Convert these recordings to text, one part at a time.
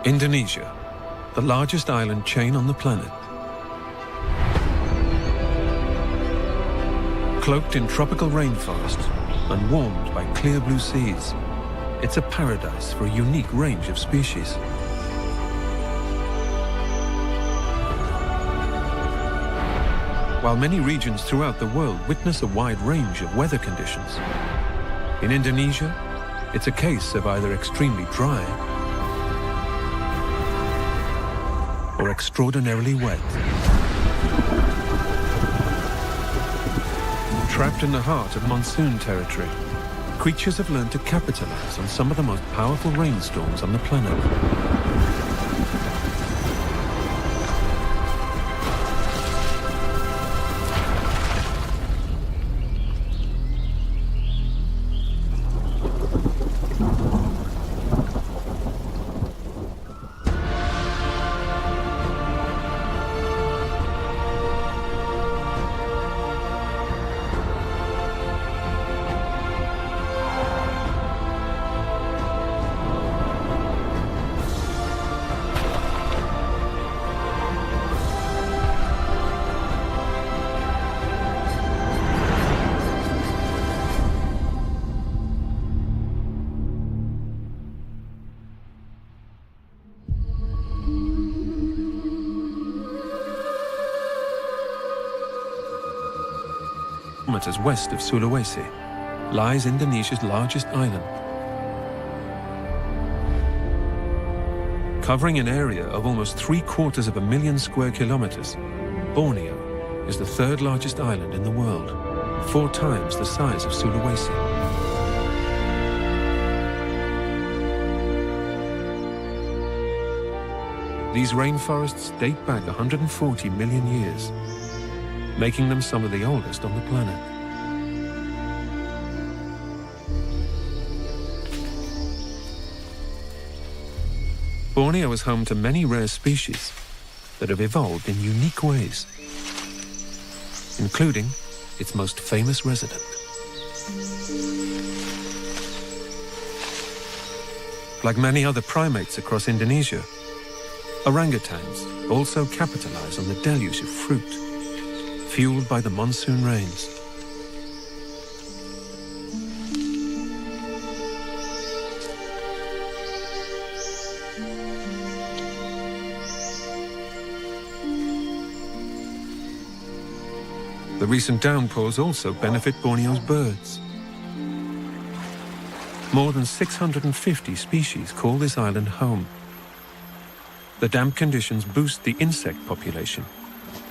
Indonesia, the largest island chain on the planet. Cloaked in tropical rainforests and warmed by clear blue seas, it's a paradise for a unique range of species. While many regions throughout the world witness a wide range of weather conditions, in Indonesia, it's a case of either extremely dry or extraordinarily wet. Trapped in the heart of monsoon territory, creatures have learned to capitalize on some of the most powerful rainstorms on the planet. Kilometers west of Sulawesi lies Indonesia's largest island. Covering an area of almost 750,000 square kilometers, Borneo is the third largest island in the world, 4 times the size of Sulawesi. These rainforests date back 140 million years, making them some of the oldest on the planet. Borneo is home to many rare species that have evolved in unique ways, including its most famous resident. Like many other primates across Indonesia, orangutans also capitalize on the deluge of fruit fueled by the monsoon rains. The recent downpours also benefit Borneo's birds. More than 650 species call this island home. The damp conditions boost the insect population,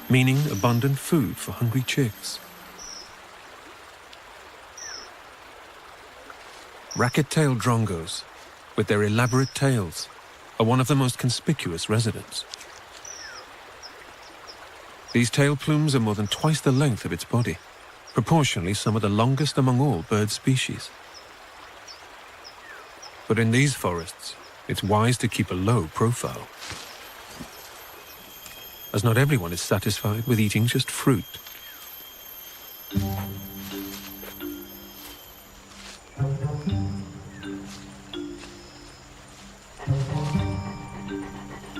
meaning abundant food for hungry chicks. Racket-tailed drongos, with their elaborate tails, are one of the most conspicuous residents. These tail plumes are more than twice the length of its body, proportionally some of the longest among all bird species. But in these forests, it's wise to keep a low profile, as not everyone is satisfied with eating just fruit.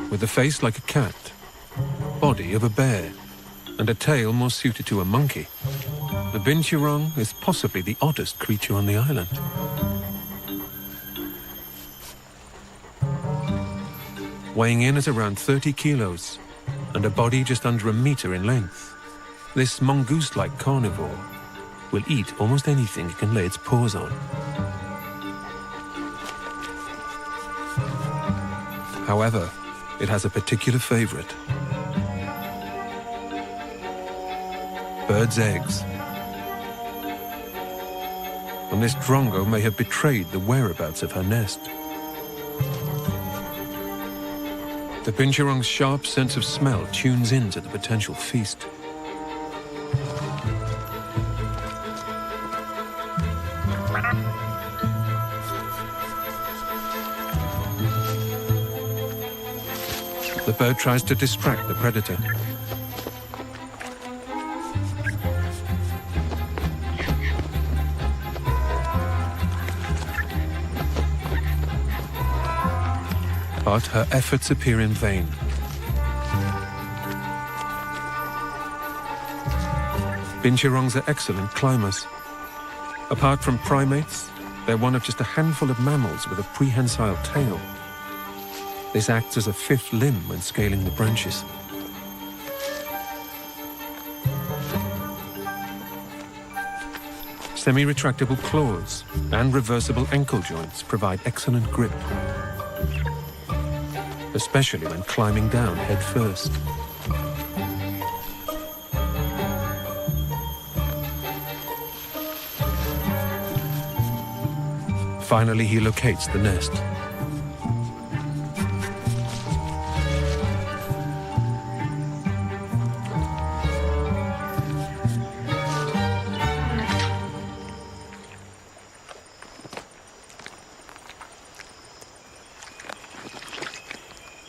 With a face like a cat, body of a bear, and a tail more suited to a monkey, the binturong is possibly the oddest creature on the island. Weighing in at around 30 kilos, and a body just under a meter in length, this mongoose-like carnivore will eat almost anything it can lay its paws on. However, it has a particular favorite: birds' eggs. And this drongo may have betrayed the whereabouts of her nest. The binturong's sharp sense of smell tunes into the potential feast. The bird tries to distract the predator. But her efforts appear in vain. Binturongs are excellent climbers. Apart from primates, they're one of just a handful of mammals with a prehensile tail. This acts as a fifth limb when scaling the branches. Semi-retractable claws and reversible ankle joints provide excellent grip, especially when climbing down head first. Finally, he locates the nest.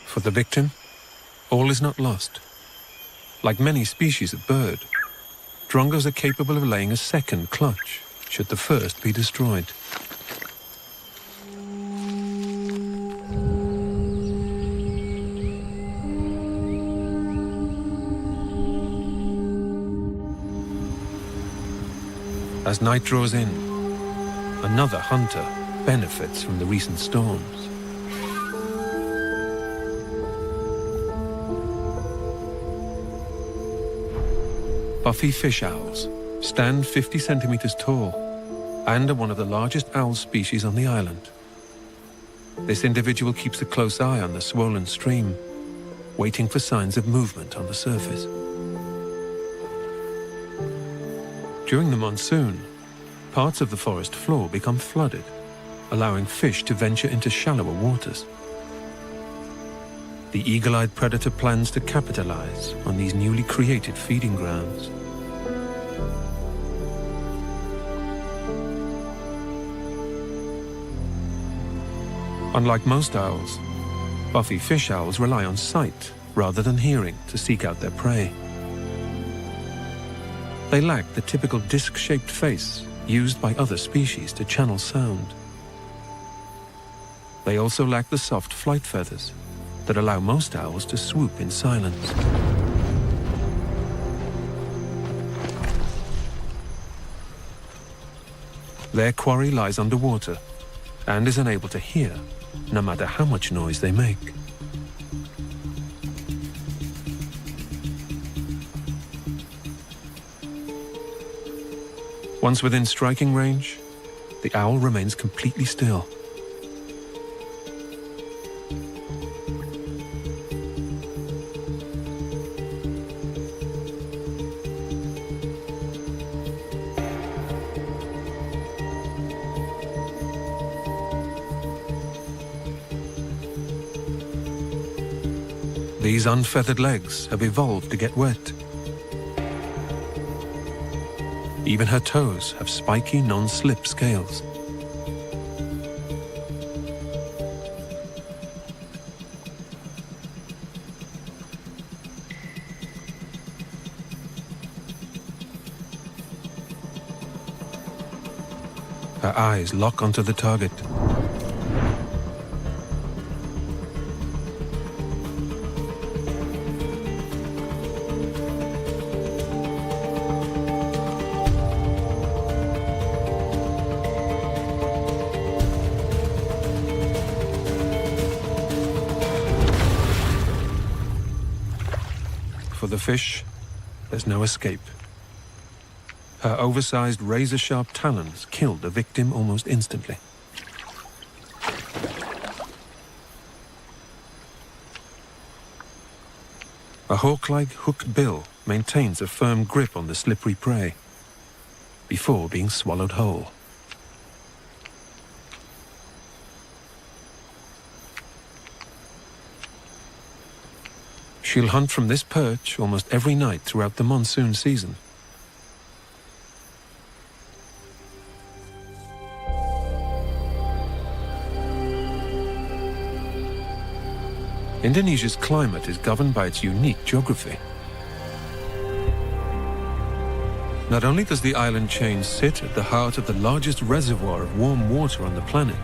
For the victim, all is not lost. Like many species of bird, drongos are capable of laying a second clutch should the first be destroyed. As night draws in, another hunter benefits from the recent storms. Buffy fish owls stand 50 centimeters tall and are one of the largest owl species on the island. This individual keeps a close eye on the swollen stream, waiting for signs of movement on the surface. During the monsoon, parts of the forest floor become flooded, allowing fish to venture into shallower waters. The eagle-eyed predator plans to capitalize on these newly created feeding grounds. Unlike most owls, buffy fish owls rely on sight rather than hearing to seek out their prey. They lack the typical disc-shaped face used by other species to channel sound. They also lack the soft flight feathers that allow most owls to swoop in silence. Their quarry lies underwater and is unable to hear, no matter how much noise they make. Once within striking range, the owl remains completely still. These unfeathered legs have evolved to get wet. Even her toes have spiky, non-slip scales. Her eyes lock onto the target. For the fish, there's no escape. Her oversized razor-sharp talons kill the victim almost instantly. A hawk-like hooked bill maintains a firm grip on the slippery prey before being swallowed whole. She'll hunt from this perch almost every night throughout the monsoon season. Indonesia's climate is governed by its unique geography. Not only does the island chain sit at the heart of the largest reservoir of warm water on the planet,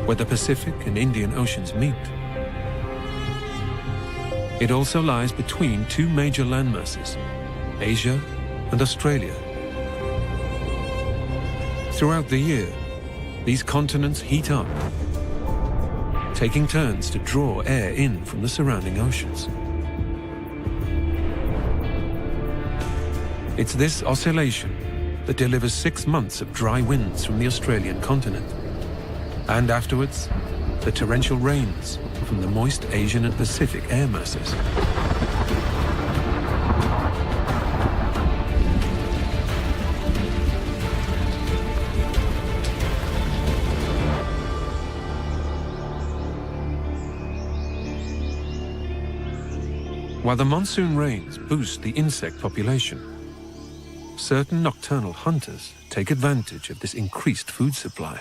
where the Pacific and Indian Oceans meet. It also lies between two major landmasses, Asia and Australia. Throughout the year, these continents heat up, taking turns to draw air in from the surrounding oceans. It's this oscillation that delivers 6 months of dry winds from the Australian continent, and afterwards, the torrential rains from the moist Asian and Pacific air masses. While the monsoon rains boost the insect population, certain nocturnal hunters take advantage of this increased food supply.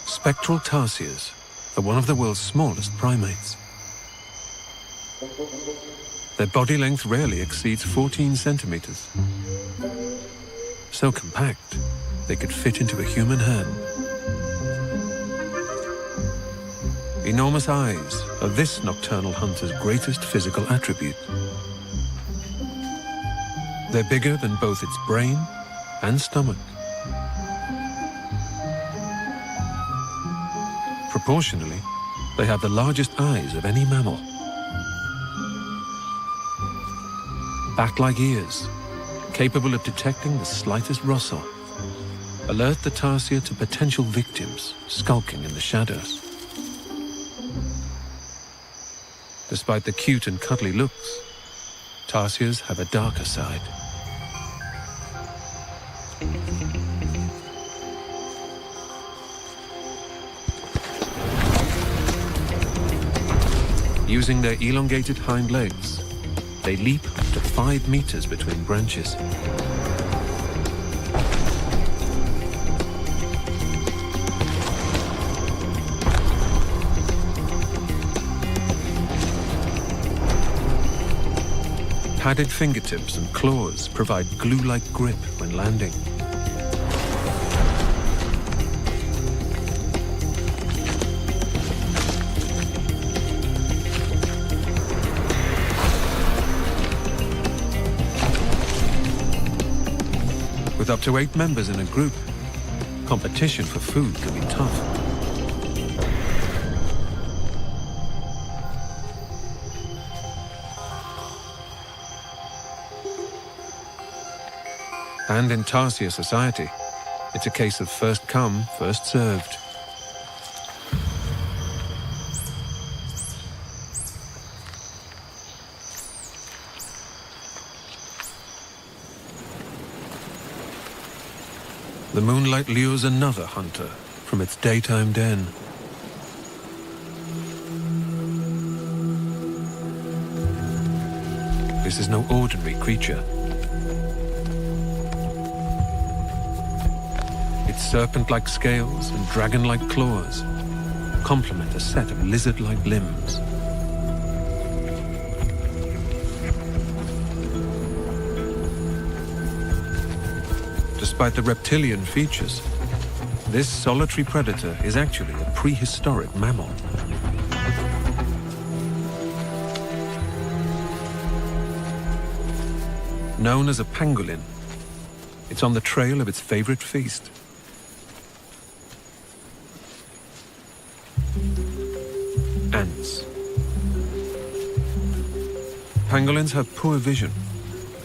Spectral tarsiers are one of the world's smallest primates. Their body length rarely exceeds 14 centimeters. So compact, they could fit into a human hand. Enormous eyes are this nocturnal hunter's greatest physical attribute. They're bigger than both its brain and stomach. Proportionally, they have the largest eyes of any mammal. Bat-like ears, capable of detecting the slightest rustle, alert the tarsier to potential victims skulking in the shadows. Despite the cute and cuddly looks, tarsiers have a darker side. Using their elongated hind legs, they leap up to 5 meters between branches. Padded fingertips and claws provide glue-like grip when landing. With up to 8 members in a group, competition for food can be tough. And in tarsier society, it's a case of first come, first served. The moonlight lures another hunter from its daytime den. This is no ordinary creature. Its serpent-like scales and dragon-like claws complement a set of lizard-like limbs. Despite the reptilian features, this solitary predator is actually a prehistoric mammal. Known as a pangolin, it's on the trail of its favorite feast. Ants. Pangolins have poor vision,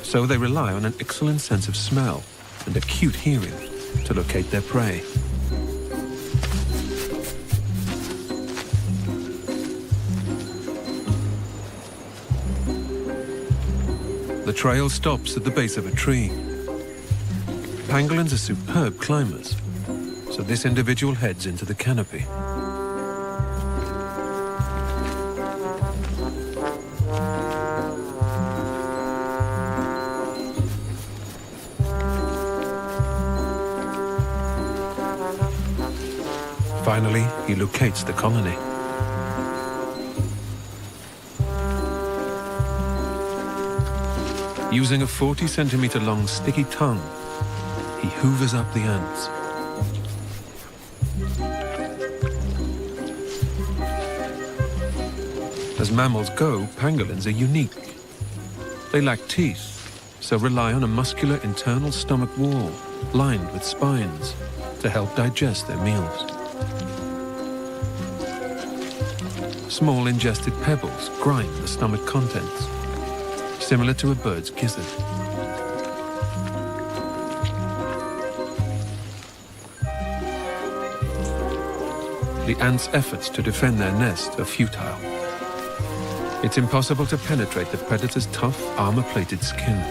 so they rely on an excellent sense of smell and acute hearing to locate their prey. The trail stops at the base of a tree. Pangolins are superb climbers, so this individual heads into the canopy. Finally, he locates the colony. Using a 40-centimeter long sticky tongue, he hoovers up the ants. As mammals go, pangolins are unique. They lack teeth, so rely on a muscular internal stomach wall lined with spines to help digest their meals. Small ingested pebbles grind the stomach contents, similar to a bird's gizzard. The ants' efforts to defend their nest are futile. It's impossible to penetrate the predator's tough, armor-plated skin.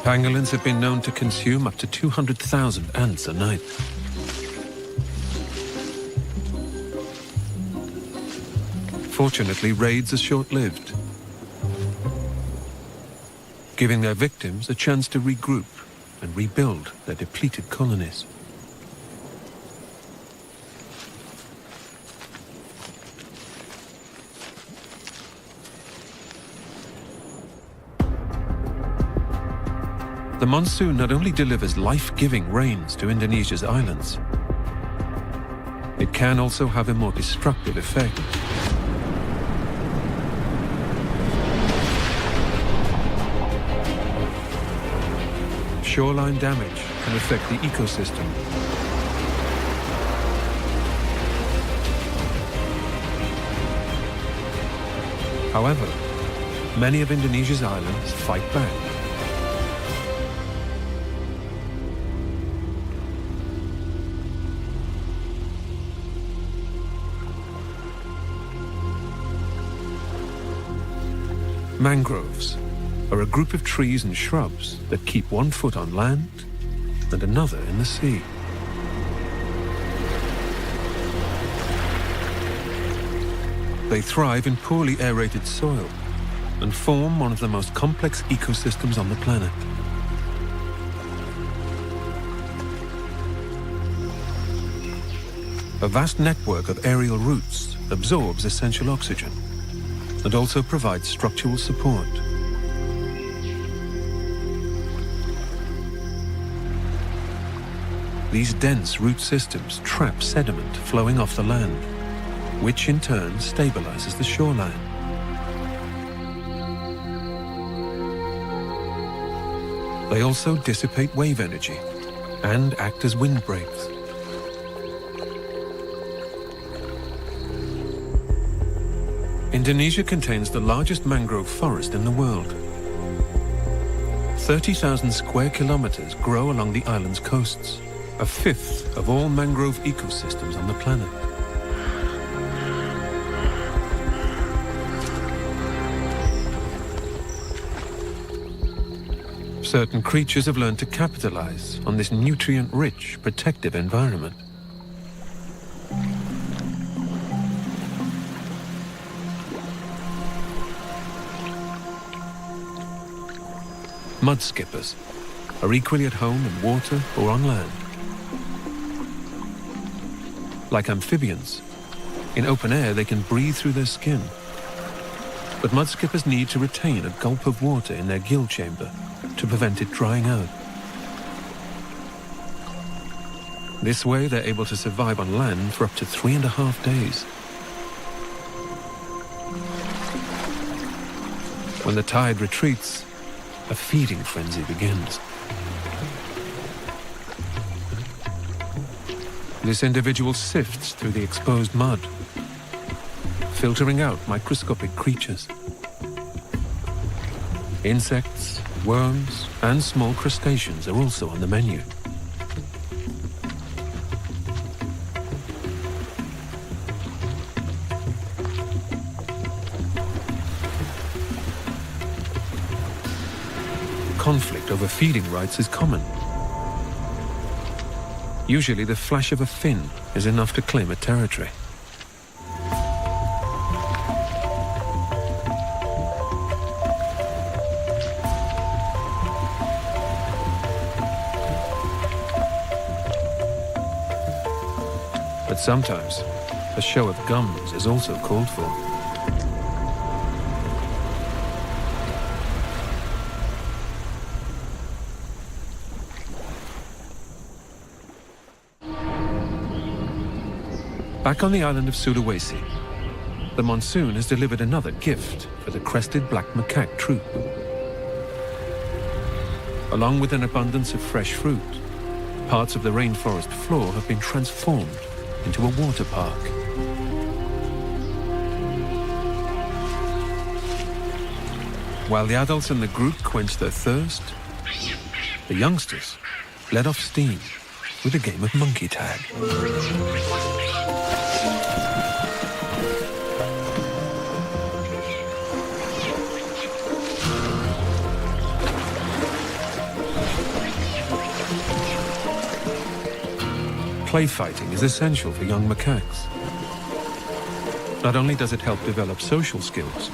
Pangolins have been known to consume up to 200,000 ants a night. Fortunately, raids are short-lived, giving their victims a chance to regroup and rebuild their depleted colonies. The monsoon not only delivers life-giving rains to Indonesia's islands, it can also have a more destructive effect. Shoreline damage can affect the ecosystem. However, many of Indonesia's islands fight back. Mangroves are a group of trees and shrubs that keep one foot on land and another in the sea. They thrive in poorly aerated soil and form one of the most complex ecosystems on the planet. A vast network of aerial roots absorbs essential oxygen and also provides structural support. These dense root systems trap sediment flowing off the land, which in turn stabilizes the shoreline. They also dissipate wave energy and act as windbreaks. Indonesia contains the largest mangrove forest in the world. 30,000 square kilometers grow along the island's coasts, a fifth of all mangrove ecosystems on the planet. Certain creatures have learned to capitalize on this nutrient-rich, protective environment. Mud skippers are equally at home in water or on land. Like amphibians, in open air they can breathe through their skin. But mud skippers need to retain a gulp of water in their gill chamber to prevent it drying out. This way they're able to survive on land for up to 3.5 days. When the tide retreats, a feeding frenzy begins. This individual sifts through the exposed mud, filtering out microscopic creatures. Insects, worms, and small crustaceans are also on the menu. Conflict over feeding rights is common. Usually the flash of a fin is enough to claim a territory. But sometimes, a show of gums is also called for. Back on the island of Sulawesi, the monsoon has delivered another gift for the crested black macaque troop. Along with an abundance of fresh fruit, parts of the rainforest floor have been transformed into a water park. While the adults in the group quench their thirst, the youngsters let off steam with a game of monkey tag. Play fighting is essential for young macaques. Not only does it help develop social skills,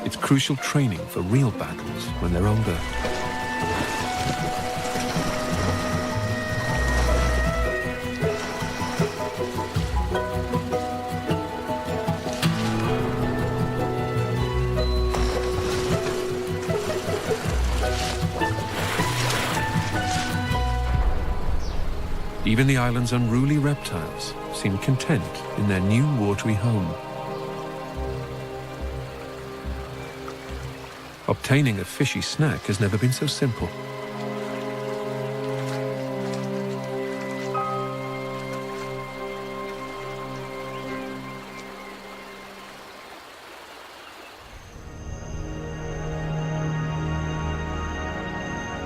it's crucial training for real battles when they're older. Even the island's unruly reptiles seem content in their new watery home. Obtaining a fishy snack has never been so simple.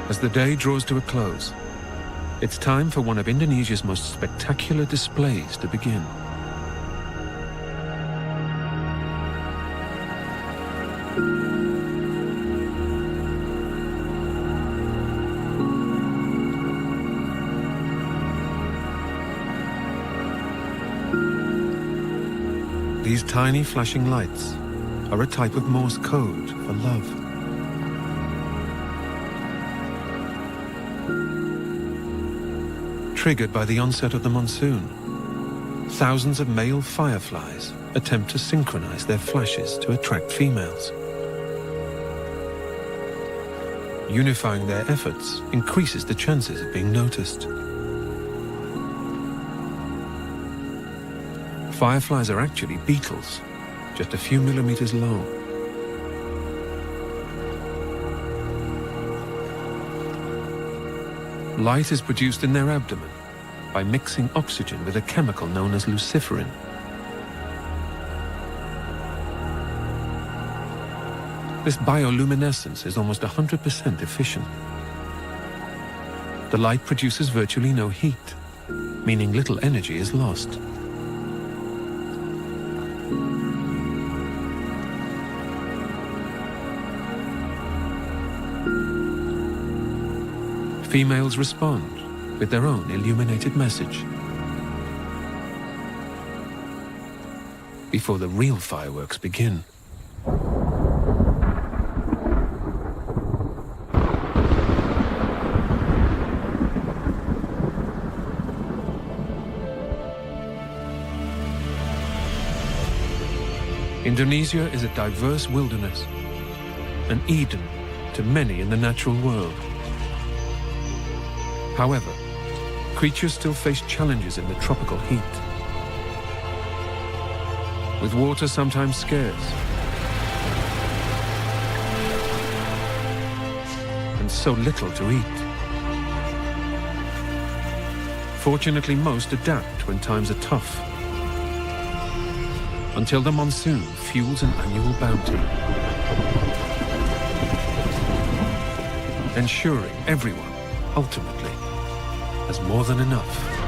As the day draws to a close, it's time for one of Indonesia's most spectacular displays to begin. These tiny flashing lights are a type of Morse code for love. Triggered by the onset of the monsoon, thousands of male fireflies attempt to synchronize their flashes to attract females. Unifying their efforts increases the chances of being noticed. Fireflies are actually beetles, just a few millimeters long. Light is produced in their abdomen by mixing oxygen with a chemical known as luciferin. This bioluminescence is almost 100% efficient. The light produces virtually no heat, meaning little energy is lost. Females respond with their own illuminated message before the real fireworks begin. Indonesia is a diverse wilderness, an Eden to many in the natural world. However, creatures still face challenges in the tropical heat. With water sometimes scarce, and so little to eat. Fortunately, most adapt when times are tough, until the monsoon fuels an annual bounty, ensuring everyone ultimately has more than enough.